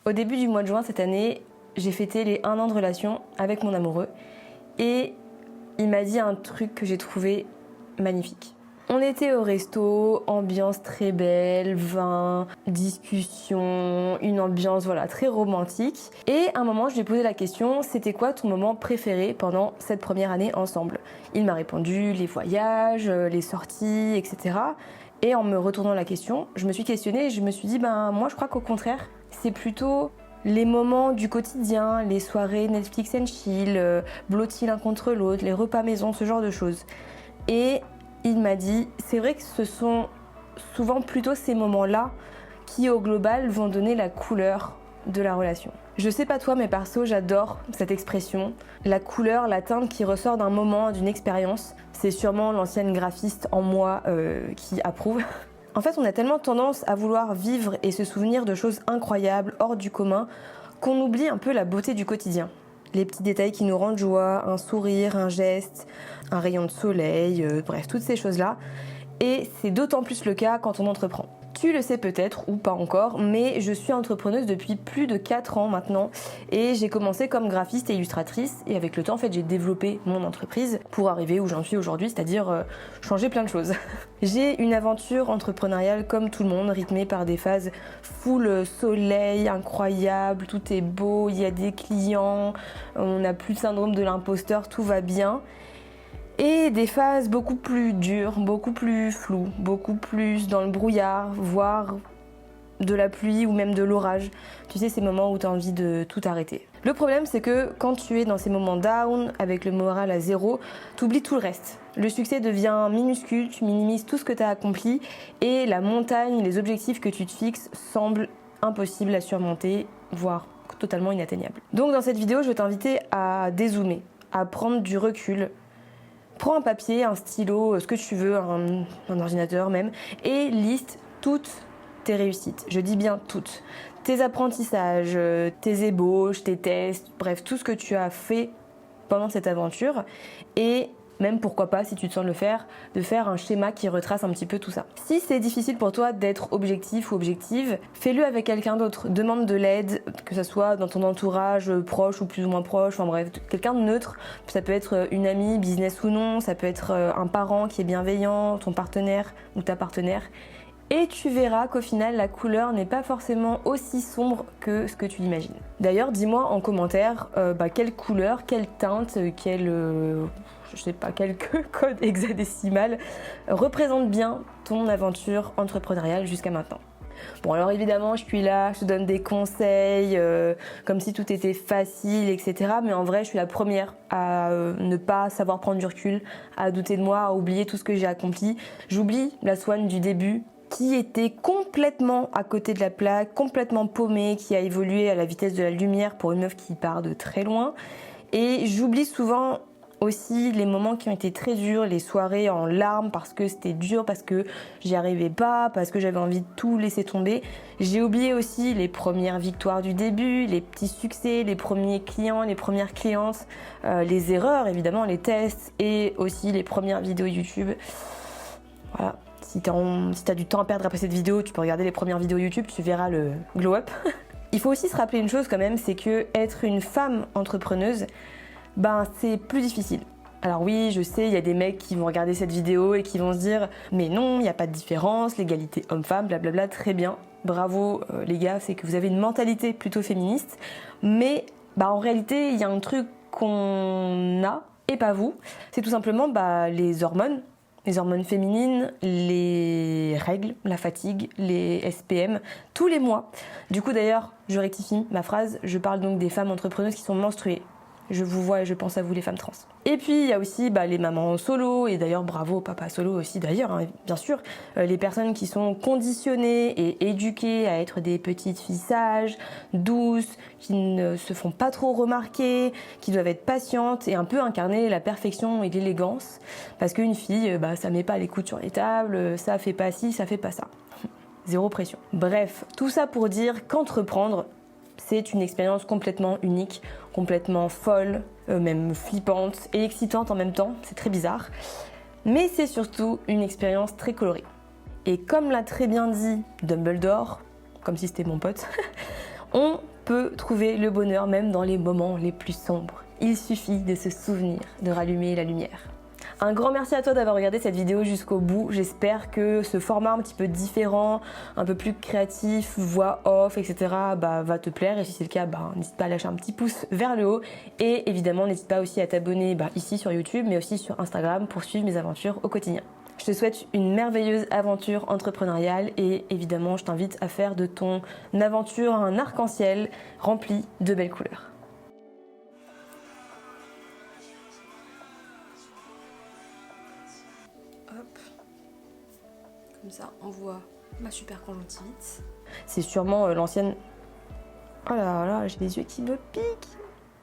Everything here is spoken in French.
Au début du mois de juin cette année, j'ai fêté les 1 an de relation avec mon amoureux et il m'a dit un truc que j'ai trouvé magnifique. On était au resto, ambiance très belle, vin, discussion, une ambiance voilà très romantique. Et à un moment, je lui ai posé la question, c'était quoi ton moment préféré pendant cette première année ensemble? Il m'a répondu les voyages, les sorties, etc. Et en me retournant la question, je me suis questionnée et je me suis dit, moi je crois qu'au contraire, c'est plutôt les moments du quotidien, les soirées Netflix and chill, blottis l'un contre l'autre, les repas maison, ce genre de choses. Et il m'a dit, c'est vrai que ce sont souvent plutôt ces moments-là qui au global vont donner la couleur de la relation. Je sais pas toi, mais perso, j'adore cette expression. La couleur, la teinte qui ressort d'un moment, d'une expérience, c'est sûrement l'ancienne graphiste en moi qui approuve. En fait, on a tellement tendance à vouloir vivre et se souvenir de choses incroyables, hors du commun, qu'on oublie un peu la beauté du quotidien. Les petits détails qui nous rendent joie, un sourire, un geste, un rayon de soleil, bref, toutes ces choses-là. Et c'est d'autant plus le cas quand on entreprend. Tu le sais peut-être ou pas encore, mais je suis entrepreneuse depuis plus de 4 ans maintenant et j'ai commencé comme graphiste et illustratrice et avec le temps en fait j'ai développé mon entreprise pour arriver où j'en suis aujourd'hui, c'est-à-dire changer plein de choses. J'ai une aventure entrepreneuriale comme tout le monde, rythmée par des phases full soleil, incroyable, tout est beau, il y a des clients, on n'a plus le syndrome de l'imposteur, tout va bien. Et des phases beaucoup plus dures, beaucoup plus floues, beaucoup plus dans le brouillard, voire de la pluie ou même de l'orage. Tu sais, ces moments où tu as envie de tout arrêter. Le problème, c'est que quand tu es dans ces moments down, avec le moral à zéro, tu oublies tout le reste. Le succès devient minuscule, tu minimises tout ce que tu as accompli et la montagne, les objectifs que tu te fixes semblent impossibles à surmonter, voire totalement inatteignables. Donc dans cette vidéo, je vais t'inviter à dézoomer, à prendre du recul. Prends un papier, un stylo, ce que tu veux, un ordinateur même, et liste toutes tes réussites. Je dis bien toutes. Tes apprentissages, tes ébauches, tes tests, bref, tout ce que tu as fait pendant cette aventure. Et même pourquoi pas, si tu te sens de le faire, de faire un schéma qui retrace un petit peu tout ça. Si c'est difficile pour toi d'être objectif ou objective, fais-le avec quelqu'un d'autre. Demande de l'aide, que ce soit dans ton entourage proche ou plus ou moins proche, enfin bref, quelqu'un de neutre. Ça peut être une amie, business ou non, ça peut être un parent qui est bienveillant, ton partenaire ou ta partenaire. Et tu verras qu'au final, la couleur n'est pas forcément aussi sombre que ce que tu l'imagines. D'ailleurs, dis-moi en commentaire quelle couleur, quelle teinte, je sais pas, quel code hexadécimal représente bien ton aventure entrepreneuriale jusqu'à maintenant. Bon alors évidemment je suis là, je te donne des conseils comme si tout était facile, etc. Mais en vrai je suis la première à ne pas savoir prendre du recul, à douter de moi, à oublier tout ce que j'ai accompli. J'oublie la Swan du début qui était complètement à côté de la plaque, complètement paumée, qui a évolué à la vitesse de la lumière pour une meuf qui part de très loin. Et j'oublie souvent aussi les moments qui ont été très durs, les soirées en larmes parce que c'était dur, parce que j'y arrivais pas, parce que j'avais envie de tout laisser tomber. J'ai oublié aussi les premières victoires du début, les petits succès, les premiers clients, les premières clientes, les erreurs évidemment, les tests et aussi les premières vidéos YouTube. Voilà. Si t'as du temps à perdre après cette vidéo, tu peux regarder les premières vidéos YouTube, tu verras le glow up. Il faut aussi se rappeler une chose quand même, c'est que être une femme entrepreneuse, c'est plus difficile. Alors oui, je sais, il y a des mecs qui vont regarder cette vidéo et qui vont se dire « Mais non, il n'y a pas de différence, l'égalité homme-femme, blablabla, très bien. Bravo les gars, c'est que vous avez une mentalité plutôt féministe. Mais en réalité, il y a un truc qu'on a, et pas vous, c'est tout simplement les hormones féminines, les règles, la fatigue, les SPM, tous les mois. Du coup d'ailleurs, je rectifie ma phrase, je parle donc des femmes entrepreneuses qui sont menstruées. Je vous vois et je pense à vous les femmes trans. Et puis il y a aussi les mamans solo, et d'ailleurs bravo papa solo aussi d'ailleurs, bien sûr, les personnes qui sont conditionnées et éduquées à être des petites filles sages, douces, qui ne se font pas trop remarquer, qui doivent être patientes et un peu incarner la perfection et l'élégance, parce qu'une fille, ça met pas les coudes sur les tables, ça fait pas ci, ça fait pas ça. Zéro pression. Bref, tout ça pour dire qu'entreprendre, c'est une expérience complètement unique, complètement folle, même flippante et excitante en même temps, c'est très bizarre. Mais c'est surtout une expérience très colorée. Et comme l'a très bien dit Dumbledore, comme si c'était mon pote, on peut trouver le bonheur même dans les moments les plus sombres. Il suffit de se souvenir de rallumer la lumière. Un grand merci à toi d'avoir regardé cette vidéo jusqu'au bout. J'espère que ce format un petit peu différent, un peu plus créatif, voix off, etc. Va te plaire. Et si c'est le cas, n'hésite pas à lâcher un petit pouce vers le haut. Et évidemment, n'hésite pas aussi à t'abonner ici sur YouTube, mais aussi sur Instagram pour suivre mes aventures au quotidien. Je te souhaite une merveilleuse aventure entrepreneuriale et évidemment, je t'invite à faire de ton aventure un arc-en-ciel rempli de belles couleurs. Hop, comme ça on voit ma super conjonctivite. C'est sûrement l'ancienne. Oh là là, j'ai les yeux qui me piquent.